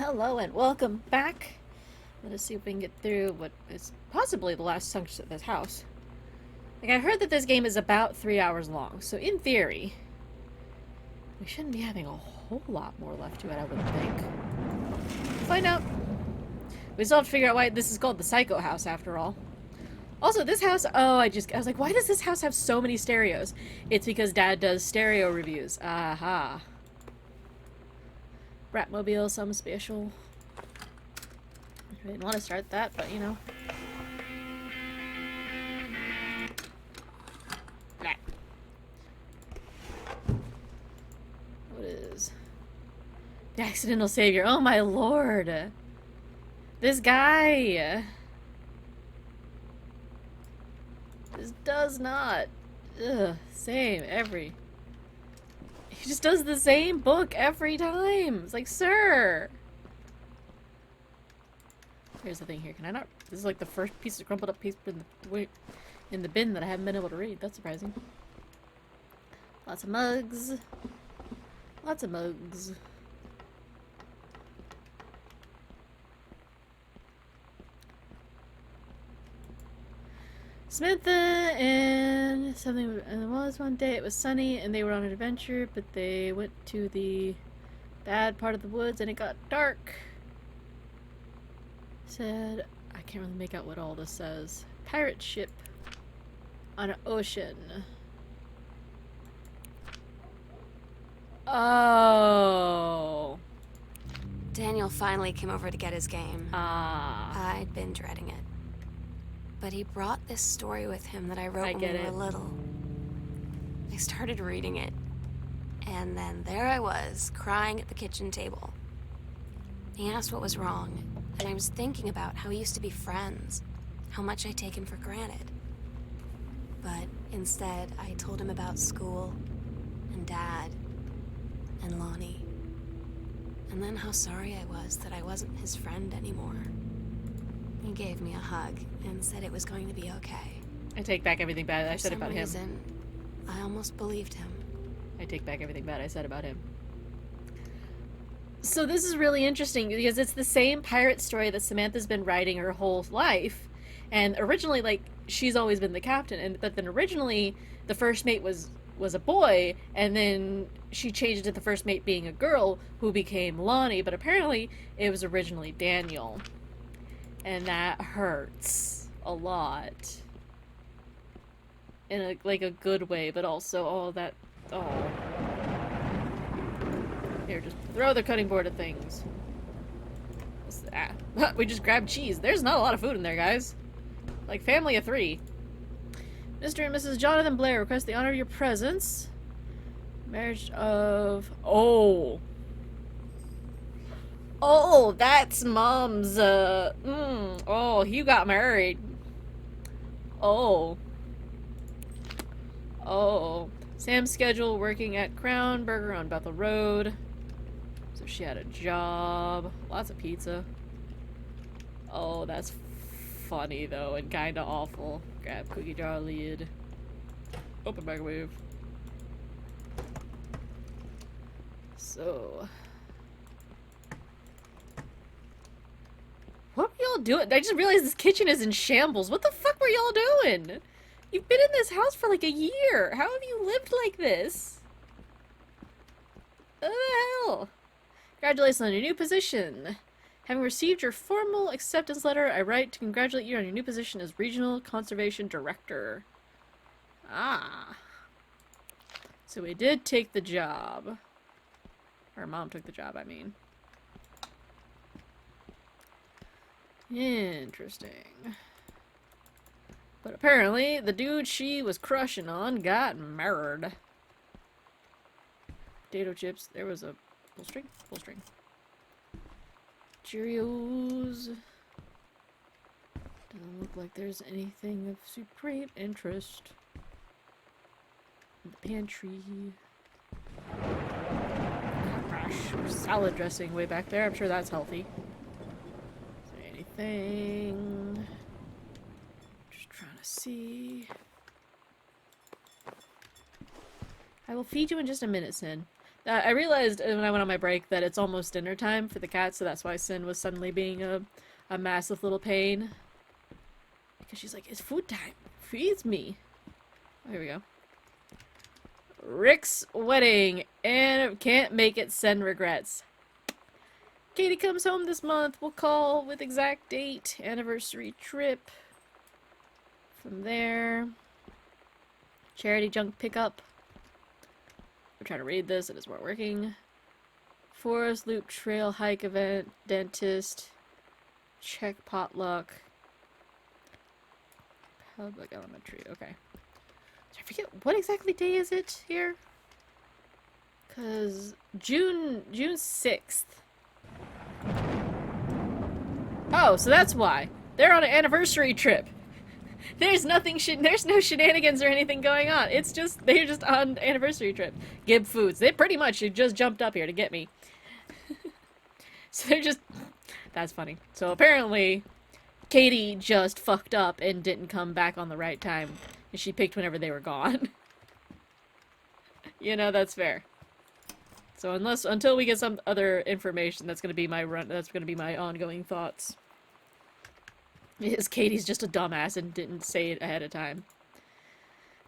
Hello and welcome back. Let us see if we can get through what is possibly the last section of this house. Like, I heard that this game is about 3 hours long, so in theory, we shouldn't be having a whole lot more left to it, I would think. Find out. We still have to figure out why this is called the Psycho House, after all. Also, this house, I was like, why does this house have so many stereos? It's because Dad does stereo reviews. Aha. Bratmobile, some special. I didn't want to start that, but you know. Right. What is... The accidental savior. Oh my lord. This guy. This does not. Ugh, same every... He just does the same book every time. It's like, sir. Here's the thing here. Can I not... This is like the first piece of crumpled up piece in the bin that I haven't been able to read. That's surprising. Lots of mugs. Lots of mugs. Samantha and something, and it was one day, it was sunny and they were on an adventure, but they went to the bad part of the woods and it got dark. Said, I can't really make out what all this says. Pirate ship on an ocean. Oh. Daniel finally came over to get his game. Ah. I'd been dreading it. But he brought this story with him that I wrote when we were little. I started reading it, and then there I was, crying at the kitchen table. He asked what was wrong, and I was thinking about how we used to be friends, how much I take him for granted. But instead, I told him about school, and Dad, and Lonnie, and then how sorry I was that I wasn't his friend anymore. He gave me a hug and said it was going to be okay. I take back everything bad I said about him. For some reason, I almost believed him. I take back everything bad I said about him. So this is really interesting because it's the same pirate story that Samantha's been writing her whole life. And originally, like, she's always been the captain, but then originally the first mate was a boy, and then she changed it to the first mate being a girl who became Lonnie, but apparently it was originally Daniel. And that hurts a lot. In a, like, a good way, but also, oh. Here, just throw the cutting board at things. What's that? We just grabbed cheese. There's not a lot of food in there, guys. Like, family of 3. Mr. and Mrs. Jonathan Blair request the honor of your presence. Marriage of... Oh, that's Mom's, oh, Hugh got married. Oh. Sam's schedule working at Crown Burger on Bethel Road. So she had a job. Lots of pizza. Oh, that's funny, though, and kinda awful. Grab cookie jar lid. Open microwave. So... What were y'all doing? I just realized this kitchen is in shambles. What the fuck were y'all doing? You've been in this house for like a year. How have you lived like this? What the hell? Congratulations on your new position. Having received your formal acceptance letter, I write to congratulate you on your new position as Regional Conservation Director. Ah. So we did take the job. Or Mom took the job, I mean. Interesting. But apparently, the dude she was crushing on got married. Potato chips. There was a full string. Full string. Cheerios. Doesn't look like there's anything of supreme interest. In the pantry. Gosh, salad dressing way back there. I'm sure that's healthy. Anything? Just trying to see. I will feed you in just a minute, Sin. I realized when I went on my break that it's almost dinner time for the cat, so that's why Sin was suddenly being a massive little pain. Because she's like, it's food time. Feeds me. Oh, here we go. Rick's wedding. And can't make it, Sen regrets. Katie comes home this month. We'll call with exact date. Anniversary trip. From there. Charity junk pickup. I'm trying to read this. It isn't working. Forest Loop Trail hike event. Dentist. Check potluck. Public elementary. Okay. I forget what exactly day is it here? Cause June 6th. Oh, so that's why. They're on an anniversary trip. There's no shenanigans or anything going on. It's just, they're just on an anniversary trip. Gib Foods. They pretty much just jumped up here to get me. So they're just, that's funny. So apparently, Katie just fucked up and didn't come back on the right time. And she picked whenever they were gone. You know, that's fair. So until we get some other information, that's gonna be my ongoing thoughts. Is Katie's just a dumbass and didn't say it ahead of time.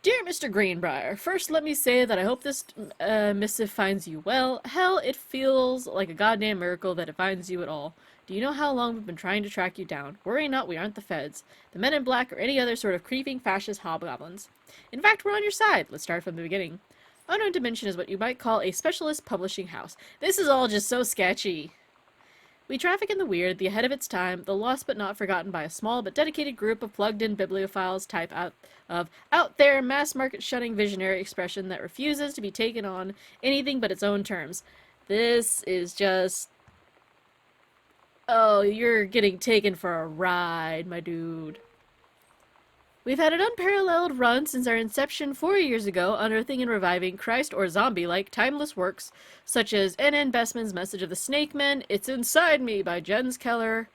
Dear Mr. Greenbrier, first let me say that I hope this missive finds you well. Hell, it feels like a goddamn miracle that it finds you at all. Do you know how long we've been trying to track you down? Worry not, we aren't the feds, the men in black, or any other sort of creeping fascist hobgoblins. In fact, we're on your side. Let's start from the beginning. Unknown Dimension is what you might call a specialist publishing house. This is all just so sketchy. We traffic in the weird, the ahead of its time, the lost but not forgotten by a small but dedicated group of plugged-in bibliophiles type out there, mass-market shunning visionary expression that refuses to be taken on anything but its own terms. This is just... Oh, you're getting taken for a ride, my dude. We've had an unparalleled run since our inception 4 years ago, unearthing and reviving Christ or zombie-like timeless works such as N.N. Bestman's Message of the Snake Men, It's Inside Me by Jens Keller,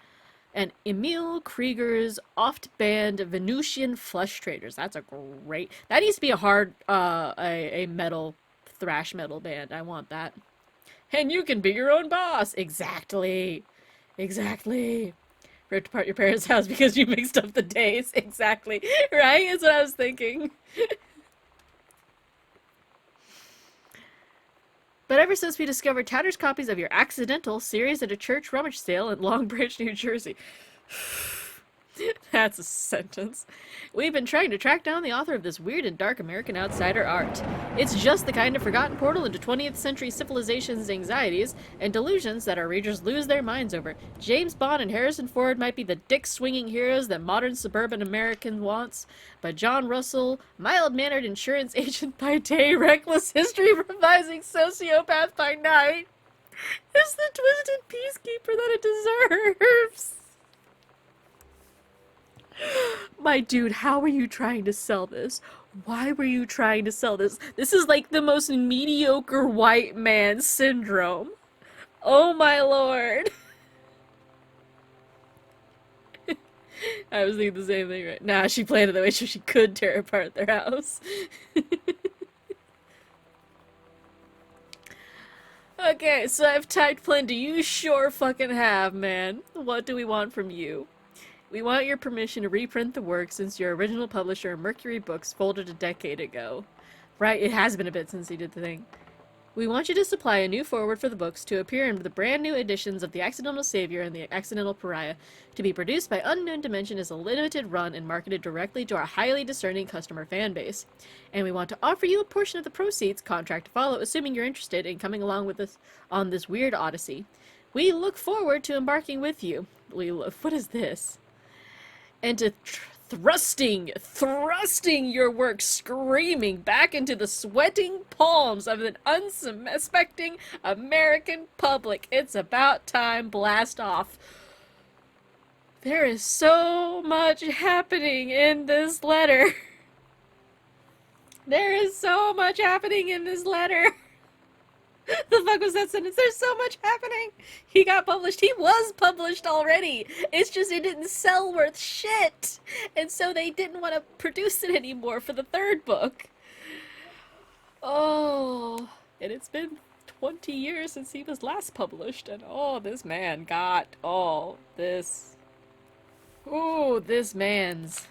and Emil Krieger's oft-banned Venusian Flesh Traders. That's a great... That needs to be a metal, thrash metal band. I want that. And you can be your own boss! Exactly. Exactly. Ripped apart your parents' house because you mixed up the days. Exactly. Right? That's what I was thinking. But ever since we discovered tattered copies of your accidental series at a church rummage sale in Long Branch, New Jersey. That's a sentence. We've been trying to track down the author of this weird and dark American outsider art. It's just the kind of forgotten portal into 20th century civilization's anxieties and delusions that our readers lose their minds over. James Bond and Harrison Ford might be the dick-swinging heroes that modern suburban American wants, but John Russell, mild-mannered insurance agent by day, reckless history-revising sociopath by night, is the twisted peacekeeper that it deserves. My dude, how are you trying to sell this? Why were you trying to sell this? This is like the most mediocre white man syndrome. Oh my lord. I was thinking the same thing, right? Nah, she planned it that way so she could tear apart their house. Okay, so I've typed plenty. You sure fucking have, man. What do we want from you? We want your permission to reprint the work since your original publisher, Mercury Books, folded a decade ago. Right, it has been a bit since he did the thing. We want you to supply a new foreword for the books to appear in the brand new editions of The Accidental Savior and The Accidental Pariah, to be produced by Unknown Dimension as a limited run and marketed directly to our highly discerning customer fan base. And we want to offer you a portion of the proceeds, contract to follow, assuming you're interested in coming along with us on this weird odyssey. We look forward to embarking with you. What is this? And to thrusting your work screaming back into the sweating palms of an unsuspecting American public. It's about time, blast off. There is so much happening in this letter. There is so much happening in this letter. The fuck was that sentence? There's so much happening. He got published. He was published already. It's just it didn't sell worth shit. And so they didn't want to produce it anymore for the third book. Oh. And it's been 20 years since he was last published, and oh, this man got all this. Ooh, this man's.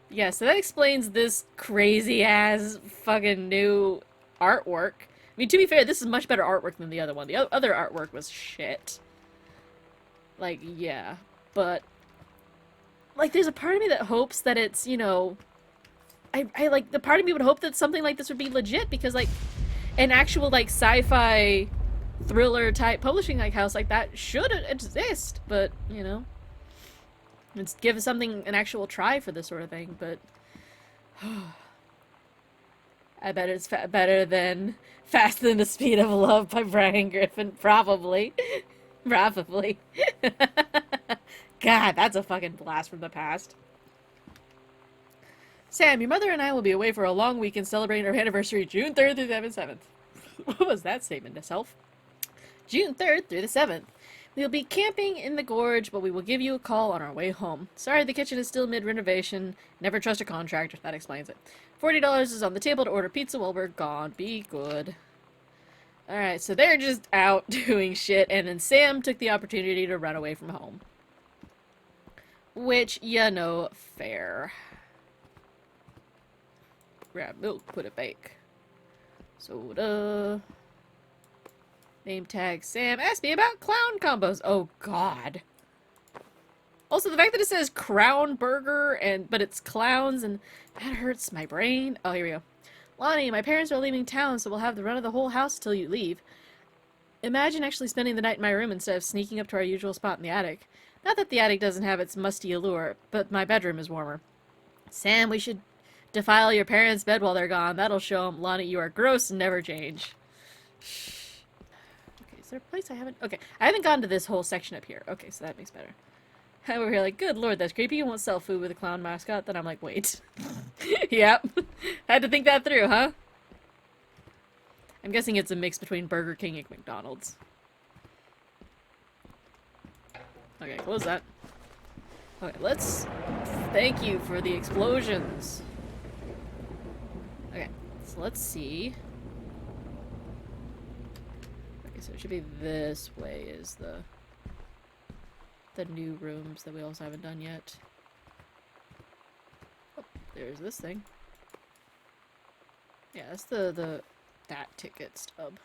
Yeah, so that explains this crazy-ass fucking new artwork. I mean, to be fair, this is much better artwork than the other one. The other artwork was shit. Like, yeah. But, like, there's a part of me that hopes that it's, you know... I like, the part of me would hope that something like this would be legit, because, like, an actual, like, sci-fi thriller-type publishing, like, house like that should exist, but, you know... Let's give something an actual try for this sort of thing, but... I bet it's better than Faster Than the Speed of Love by Brian Griffin. Probably. Probably. God, that's a fucking blast from the past. Sam, your mother and I will be away for a long weekend celebrating our anniversary June 3rd through the 7th. What was that statement to self? June 3rd through the 7th. We'll be camping in the gorge, but we will give you a call on our way home. Sorry, the kitchen is still mid-renovation. Never trust a contractor. That explains it. $40 is on the table to order pizza while we're gone. Be good. Alright, so they're just out doing shit, and then Sam took the opportunity to run away from home. Which, you know, fair. Grab milk, put it bake. Soda. Name tag Sam. Ask me about clown combos. Oh, God. Also, the fact that it says Crown Burger, but it's clowns, and that hurts my brain. Oh, here we go. Lonnie, my parents are leaving town, so we'll have the run of the whole house till you leave. Imagine actually spending the night in my room instead of sneaking up to our usual spot in the attic. Not that the attic doesn't have its musty allure, but my bedroom is warmer. Sam, we should defile your parents' bed while they're gone. That'll show them, Lonnie, you are gross and never change. Is there a place I haven't... Okay, I haven't gotten to this whole section up here. Okay, so that makes better. We're here like, good lord, that's creepy. You won't sell food with a clown mascot? Then I'm like, wait. Yep. Had to think that through, huh? I'm guessing it's a mix between Burger King and McDonald's. Okay, close that. Okay, let's... Thank you for the explosions. Okay, so let's see... So it should be this way is the new rooms that we also haven't done yet. Oh, there's this thing. Yeah, that's that ticket stub.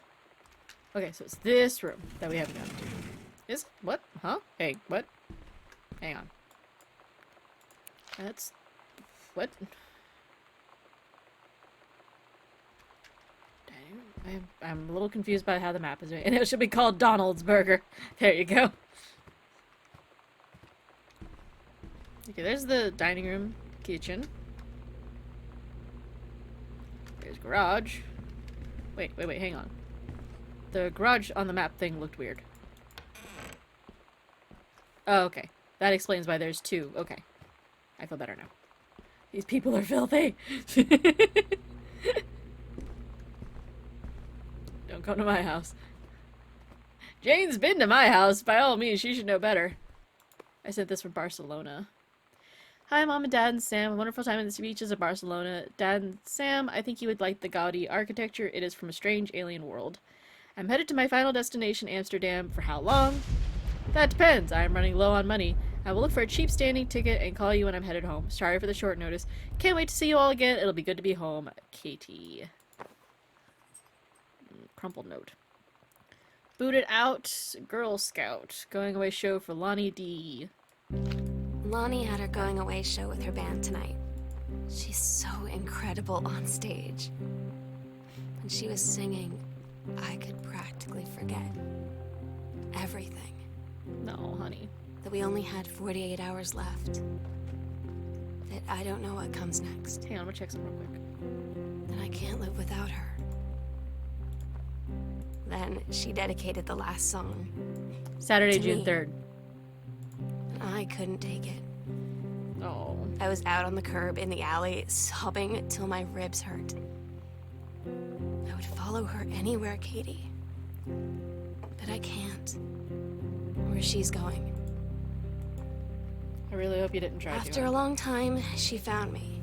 Okay, so it's this room that we haven't gotten to. Is what? Huh? Hey, what? Hang on. That's what? I'm a little confused by how the map is doing. And it should be called Donald's Burger. There you go. Okay, there's the dining room, kitchen. There's garage. Wait, hang on. The garage on the map thing looked weird. Oh, okay. That explains why there's two. Okay. I feel better now. These people are filthy. Don't come to my house. Jane's been to my house. By all means, she should know better. I sent this from Barcelona. Hi, Mom and Dad and Sam. A wonderful time in the beaches of Barcelona. Dad and Sam, I think you would like the Gaudi architecture. It is from a strange alien world. I'm headed to my final destination, Amsterdam. For how long? That depends. I am running low on money. I will look for a cheap standing ticket and call you when I'm headed home. Sorry for the short notice. Can't wait to see you all again. It'll be good to be home. Katie. Crumpled note. Booted out. Girl Scout. Going away show for Lonnie D. Lonnie had her going away show with her band tonight. She's so incredible on stage. When she was singing, I could practically forget everything. No, honey. That we only had 48 hours left. That I don't know what comes next. Hang on, I'm gonna check something real quick. That I can't live without her. Then she dedicated the last song. Saturday, June 3rd. And I couldn't take it. Oh. I was out on the curb in the alley, sobbing till my ribs hurt. I would follow her anywhere, Katie. But I can't. Where she's going. I really hope you didn't try to. After a long time, she found me.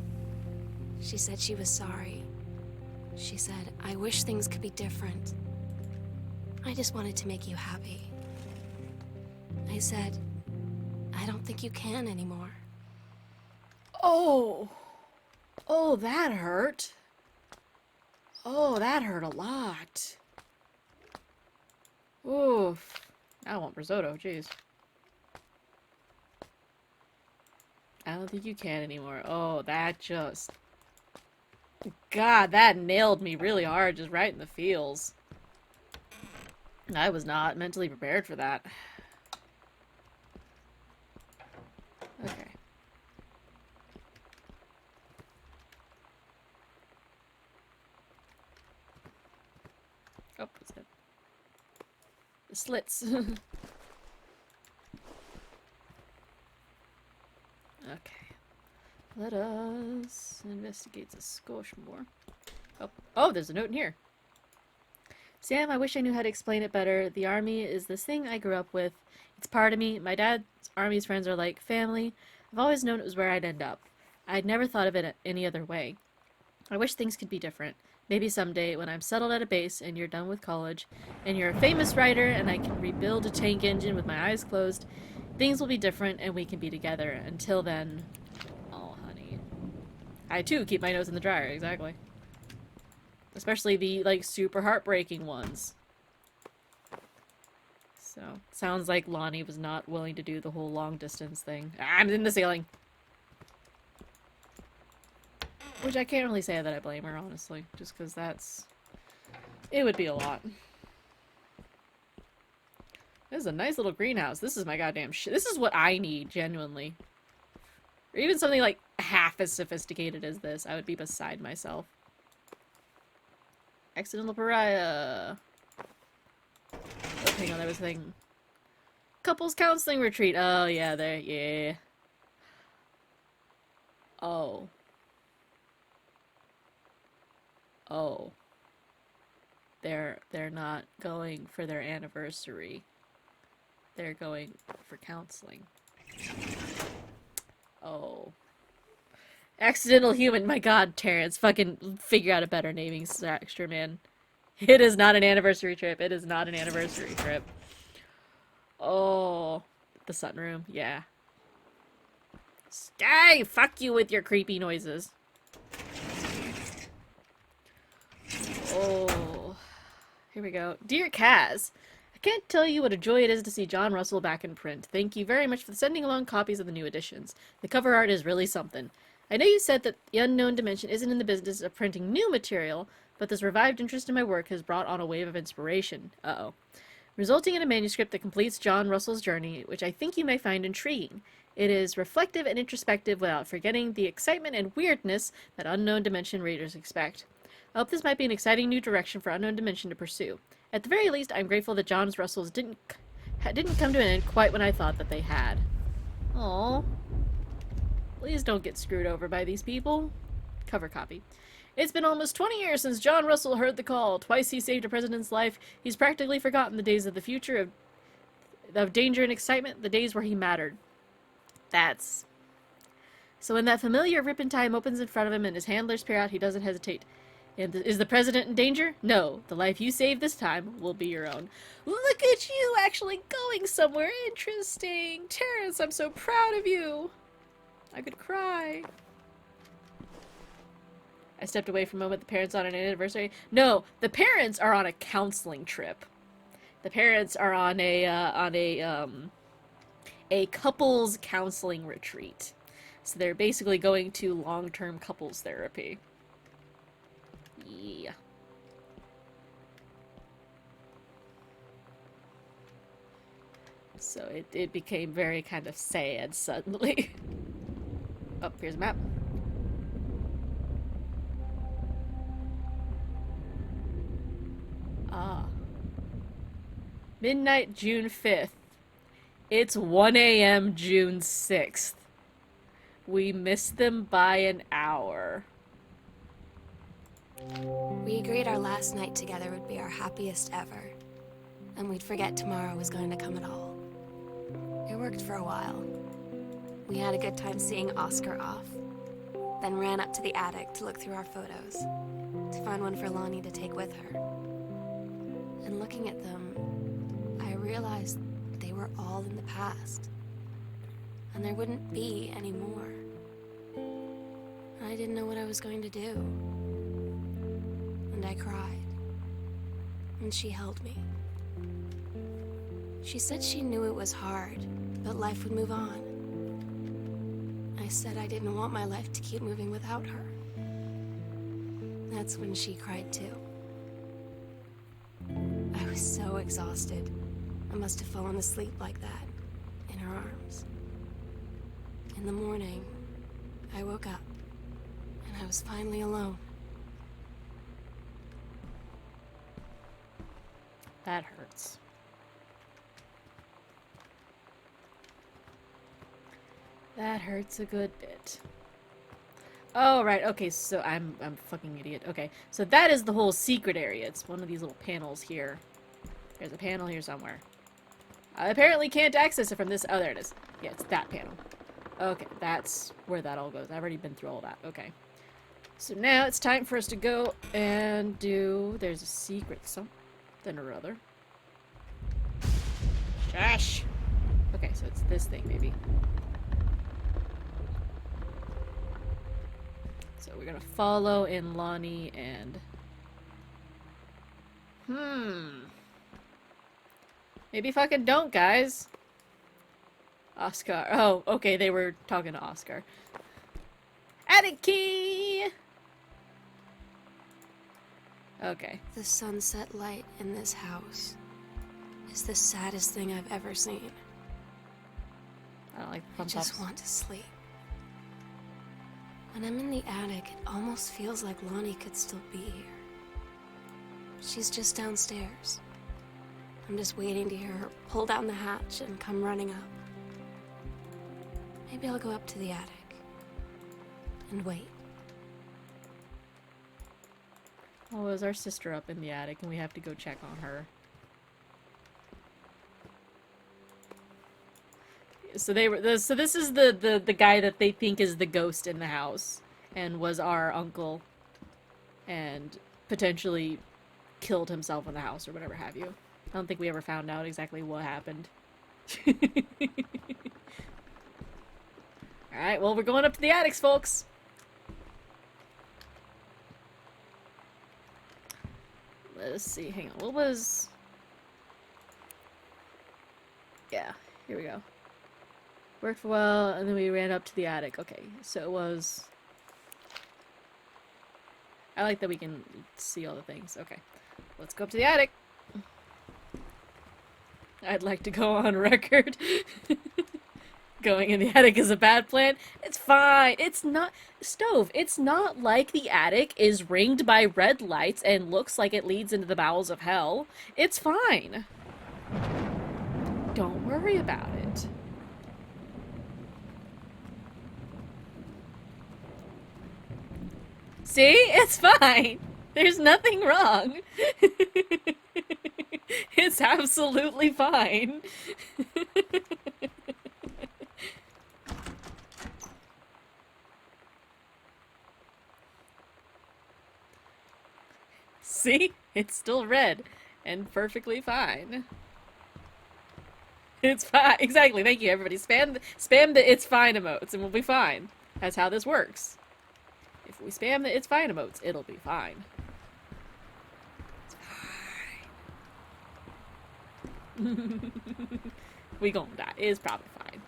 She said she was sorry. She said, I wish things could be different. I just wanted to make you happy. I said, I don't think you can anymore. Oh. Oh, that hurt. Oh, that hurt a lot. Oof. I want risotto, jeez. I don't think you can anymore. Oh, that just... God, that nailed me really hard, just right in the feels. I was not mentally prepared for that. Okay. Oh, what's that? The slits. Okay. Let us investigate the skosh more. Oh, there's a note in here. Sam, I wish I knew how to explain it better. The army is this thing I grew up with. It's part of me. My dad's army's friends are like family. I've always known it was where I'd end up. I'd never thought of it any other way. I wish things could be different. Maybe someday, when I'm settled at a base and you're done with college, and you're a famous writer and I can rebuild a tank engine with my eyes closed, things will be different and we can be together. Until then... Oh, honey. I, too, keep my nose in the dryer, exactly. Especially the, like, super heartbreaking ones. So, sounds like Lonnie was not willing to do the whole long-distance thing. I'm in the ceiling! Which I can't really say that I blame her, honestly. Just because that's... It would be a lot. This is a nice little greenhouse. This is my goddamn shit. This is what I need, genuinely. Or even something, like, half as sophisticated as this. I would be beside myself. Accidental pariah. Oh, hang on, there was a thing. Couples counseling retreat. Oh, yeah, there. Yeah. Oh. Oh. They're not going for their anniversary. They're going for counseling. Oh. Accidental human. My god, Terrence. Fucking figure out a better naming structure, man. It is not an anniversary trip. It is not an anniversary trip. Oh. The sunroom. Yeah. Stay! Fuck you with your creepy noises. Oh. Here we go. Dear Kaz, I can't tell you what a joy it is to see John Russell back in print. Thank you very much for sending along copies of the new editions. The cover art is really something. I know you said that the Unknown Dimension isn't in the business of printing new material, but this revived interest in my work has brought on a wave of inspiration. Uh-oh. Resulting in a manuscript that completes John Russell's journey, which I think you may find intriguing. It is reflective and introspective without forgetting the excitement and weirdness that Unknown Dimension readers expect. I hope this might be an exciting new direction for Unknown Dimension to pursue. At the very least, I'm grateful that John Russell's didn't come to an end quite when I thought that they had. Aww. Please don't get screwed over by these people. Cover copy. It's been almost 20 years since John Russell heard the call. Twice he saved a president's life. He's practically forgotten the days of the future of danger and excitement, the days where he mattered. That's... So when that familiar rip in time opens in front of him and his handlers peer out, he doesn't hesitate. And is the president in danger? No. The life you save this time will be your own. Look at you actually going somewhere interesting. Terrence, I'm so proud of you. I could cry. I stepped away for a moment. The parents on an anniversary. No, the parents are on a counseling trip. The parents are on a couples counseling retreat. So they're basically going to long-term couples therapy. Yeah. So it became very kind of sad suddenly. Oh, here's a map. Ah. Midnight, June 5th. It's 1 a.m. June 6th. We missed them by an hour. We agreed our last night together would be our happiest ever. And we'd forget tomorrow was going to come at all. It worked for a while. We had a good time seeing Oscar off. Then ran up to the attic to look through our photos. To find one for Lonnie to take with her. And looking at them, I realized they were all in the past. And there wouldn't be any more. And I didn't know what I was going to do. And I cried. And she held me. She said she knew it was hard, but life would move on. I said I didn't want my life to keep moving without her. That's when she cried too. I was so exhausted. I must have fallen asleep like that, in her arms. In the morning, I woke up, and I was finally alone. That hurts. That hurts a good bit. Oh, right. Okay, so I'm a fucking idiot. Okay, so that is the whole secret area. It's one of these little panels here. There's a panel here somewhere. I apparently can't access it from this. Oh, there it is. Yeah, it's that panel. Okay, that's where that all goes. I've already been through all that. Okay. So now it's time for us to go and do... There's a secret something or other. Shush! Okay, so it's this thing, maybe. So we're gonna follow in Lonnie and... Maybe fucking don't, guys. Oscar. Oh, okay, they were talking to Oscar. Attic key! Okay. The sunset light in this house is the saddest thing I've ever seen. I don't like I pump just ups. want to sleep. When I'm in the attic, it almost feels like Lonnie could still be here. She's just downstairs. I'm just waiting to hear her pull down the hatch and come running up. Maybe I'll go up to the attic and wait. Oh, is our sister up in the attic and we have to go check on her. So they were so this is the guy that they think is the ghost in the house and was our uncle and potentially killed himself in the house or whatever have you. I don't think we ever found out exactly what happened. Alright, well, we're going up to the attics, folks. Let's see, hang on. What was... Yeah, here we go. Worked well, and then we ran up to the attic. Okay, so it was... I like that we can see all the things. Okay, let's go up to the attic. I'd like to go on record. Going in the attic is a bad plan. It's fine. It's not... Stove, it's not like the attic is ringed by red lights and looks like it leads into the bowels of hell. It's fine. Don't worry about it. See? It's fine. There's nothing wrong. It's absolutely fine. See? It's still red and perfectly fine. It's fine. Exactly. Thank you, everybody. Spam the it's fine emotes and we'll be fine. That's how this works. If we spam the it's fine emotes, it'll be fine. It's fine. We gonna die. It's probably fine.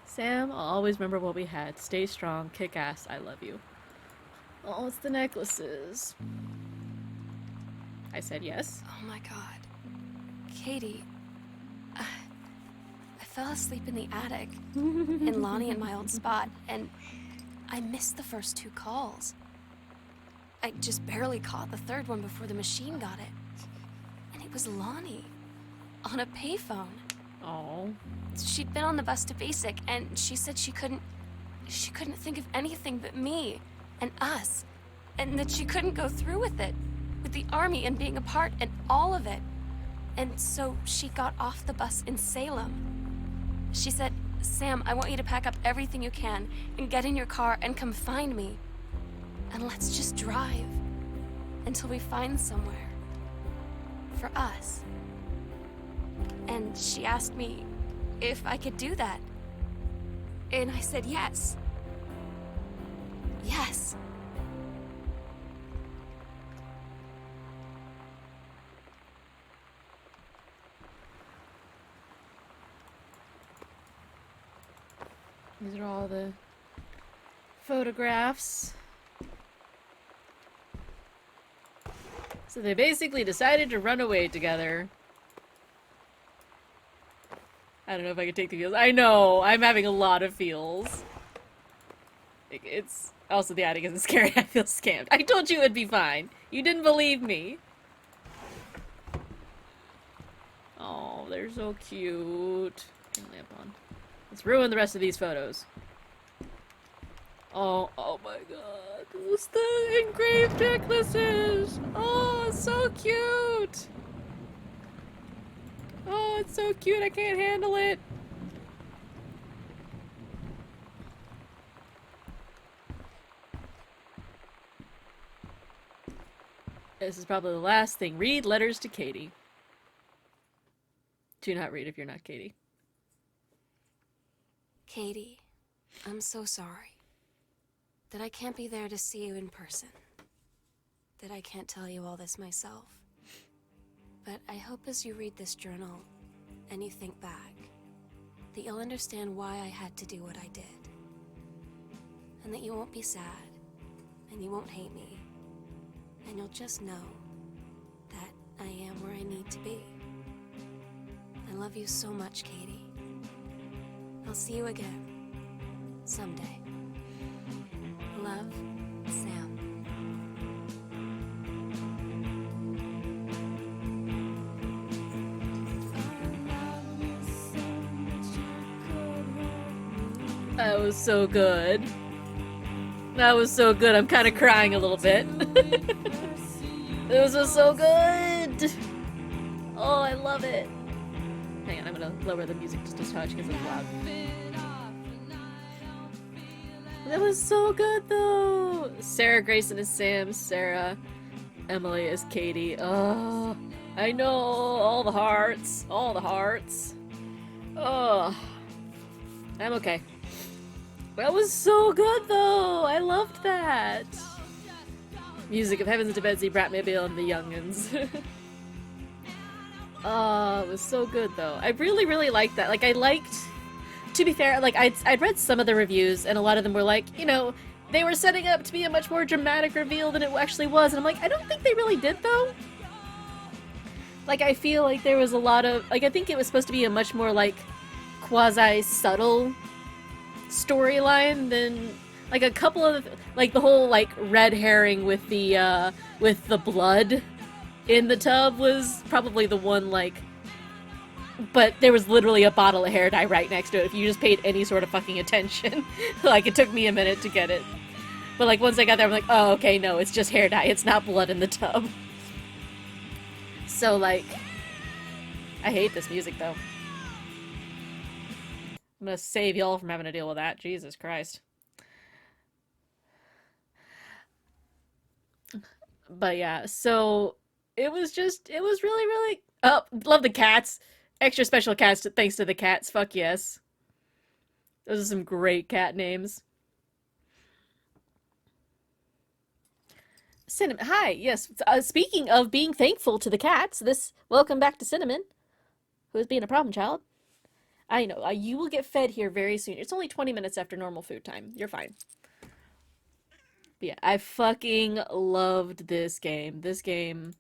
Sam, I'll always remember what we had. Stay strong, kick ass, I love you. Oh, it's the necklaces. I said yes. Oh my god. Katie, I fell asleep in the attic, in Lonnie and my old spot, and I missed the first 2 calls. I just barely caught the 3rd one before the machine got it. And it was Lonnie, on a payphone. Oh. She'd been on the bus to Basic, and she said she couldn't think of anything but me and us, and that she couldn't go through with it, with the army and being apart and all of it. And so she got off the bus in Salem. She said, Sam, I want you to pack up everything you can and get in your car and come find me. And let's just drive until we find somewhere. for us. And she asked me if I could do that. And I said yes. Yes. These are all the photographs. So they basically decided to run away together. I don't know if I can take the feels. I know! I'm having a lot of feels. It's... Also, the attic isn't scary. I feel scammed. I told you it would be fine. You didn't believe me. Oh, they're so cute. Turn the lamp on. Let's ruin the rest of these photos. Oh my god. Those the engraved necklaces! Oh, it's so cute! Oh, it's so cute, I can't handle it! This is probably the last thing. Read letters to Katie. Do not read if you're not Katie. Katie, I'm so sorry that I can't be there to see you in person. That I can't tell you all this myself. But I hope as you read this journal and you think back, that you'll understand why I had to do what I did. And that you won't be sad, and you won't hate me, and you'll just know that I am where I need to be. I love you so much, Katie. I'll see you again, someday. Love, Sam. That was so good. That was so good. I'm kind of crying a little bit. This was so good. Oh, I love it. Hang on, I'm gonna lower the music just a touch because it's loud. That was so good though. Sarah Grayson is Sam. Sarah Emily is Katie. Oh, I know, all the hearts. All the hearts. Oh, I'm okay. That was so good though. I loved that. Music of Heavens to Betsy, Bratmobile, and the Youngins. Oh, it was so good though. I really, really liked that. Like, I liked, to be fair, like, I'd read some of the reviews, and a lot of them were like, you know, they were setting up to be a much more dramatic reveal than it actually was, and I'm like, I don't think they really did though. Like, I feel like there was a lot of, like, I think it was supposed to be a much more, like, quasi-subtle storyline than, like, a couple of, like, the whole, like, red herring with the blood in the tub was probably the one, like, but there was literally a bottle of hair dye right next to it if you just paid any sort of fucking attention. Like, it took me a minute to get it. But, like, once I got there, I'm like, oh, okay, no, it's just hair dye. It's not blood in the tub. So, like, I hate this music, though. I'm gonna save y'all from having to deal with that. Jesus Christ. But yeah, so it was really, really... Oh, love the cats. Extra special cats thanks to the cats. Fuck yes. Those are some great cat names. Cinnamon. Hi, yes. Speaking of being thankful to the cats, welcome back to Cinnamon, who is being a problem child. I know. You will get fed here very soon. It's only 20 minutes after normal food time. You're fine. But yeah, I fucking loved this game. This game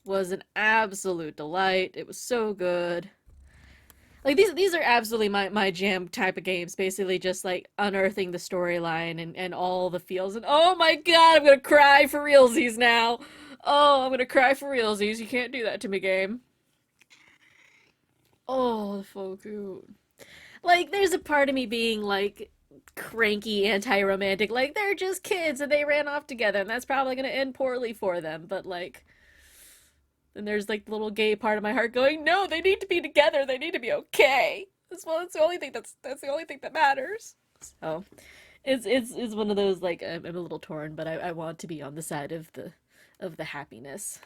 was an absolute delight. It was so good. Like, these are absolutely my jam type of games. Basically just, like, unearthing the storyline and all the feels. And oh my god, I'm gonna cry for realsies now. Oh, I'm gonna cry for realsies. You can't do that to me, game. Oh, so cute. Like, there's a part of me being, like, cranky anti-romantic. Like, they're just kids and they ran off together and that's probably gonna end poorly for them. But, like... And there's like the little gay part of my heart going, no, they need to be together. They need to be okay. That's the only thing that's the only thing that matters. So it's one of those, like, I'm a little torn, but I want to be on the side of the happiness.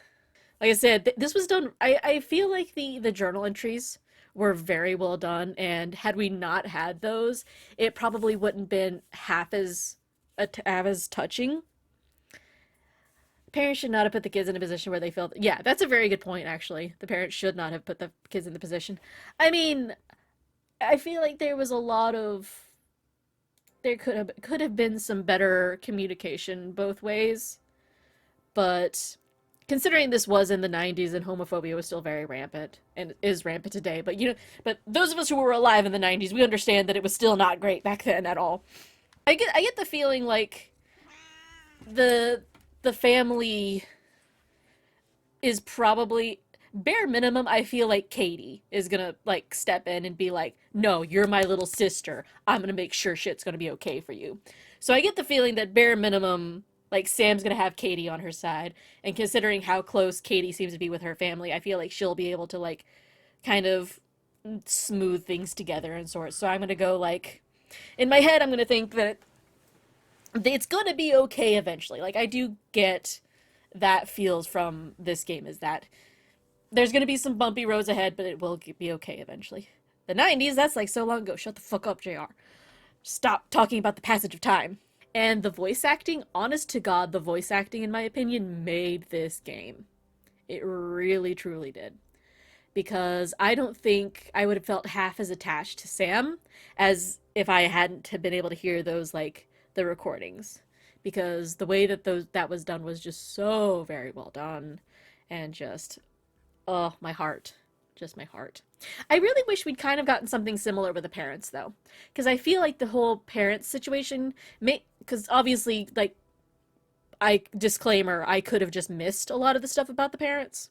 Like I said, this was done. I feel like the journal entries were very well done, and had we not had those, it probably wouldn't been half as touching. Parents should not have put the kids in a position where they feel. Yeah, that's a very good point. Actually, the parents should not have put the kids in the position. I mean, I feel like there was a lot of there could have been some better communication both ways, but considering this was in the 90s and homophobia was still very rampant and is rampant today, but but those of us who were alive in the 90s, we understand that it was still not great back then at all. I get the feeling like the the family is probably bare minimum. I feel like Katie is gonna like step in and be like, no, you're my little sister, I'm gonna make sure shit's gonna be okay for you. So I get the feeling that bare minimum, like, Sam's gonna have Katie on her side, and considering how close Katie seems to be with her family, I feel like she'll be able to like kind of smooth things together and sort. So I'm gonna go like, in my head I'm gonna think that it's gonna be okay eventually. Like, I do get that feels from this game, is that there's gonna be some bumpy roads ahead, but it will be okay eventually. The 90s, that's like so long ago. Shut the fuck up, JR. Stop talking about the passage of time. And the voice acting, honest to God, the voice acting, in my opinion, made this game. It really, truly did. Because I don't think I would have felt half as attached to Sam as if I hadn't been able to hear those, like, the recordings. Because the way that that was done was just so very well done. And just, oh, my heart. Just my heart. I really wish we'd kind of gotten something similar with the parents, though. Because I feel like the whole parents situation may. Because obviously, like, disclaimer, I could have just missed a lot of the stuff about the parents.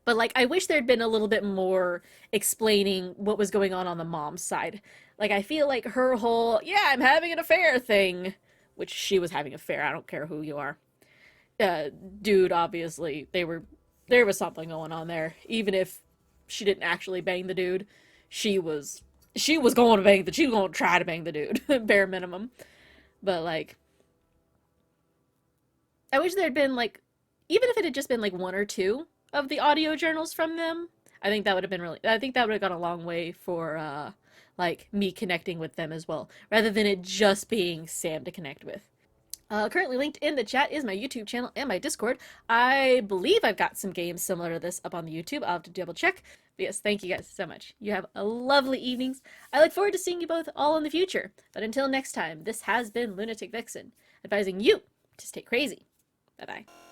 But, like, I wish there'd been a little bit more explaining what was going on the mom's side. Like, I feel like her whole, yeah, I'm having an affair thing, which she was having an affair, I don't care who you are. Uh, Dude, obviously, there was something going on there. Even if she didn't actually bang the dude, she was going to she was going to try to bang the dude, bare minimum. But, like, I wish there had been, like, even if it had just been like one or two of the audio journals from them, I think that would have been really, I think that would have gone a long way for like me connecting with them as well, rather than it just being Sam to connect with. Currently linked in the chat is my YouTube channel and my Discord. I believe I've got some games similar to this up on the YouTube. I'll have to double check. But yes, thank you guys so much. You have a lovely evenings. I look forward to seeing you both all in the future. But until next time, this has been Lunatic Vixen, advising you to stay crazy. Bye bye.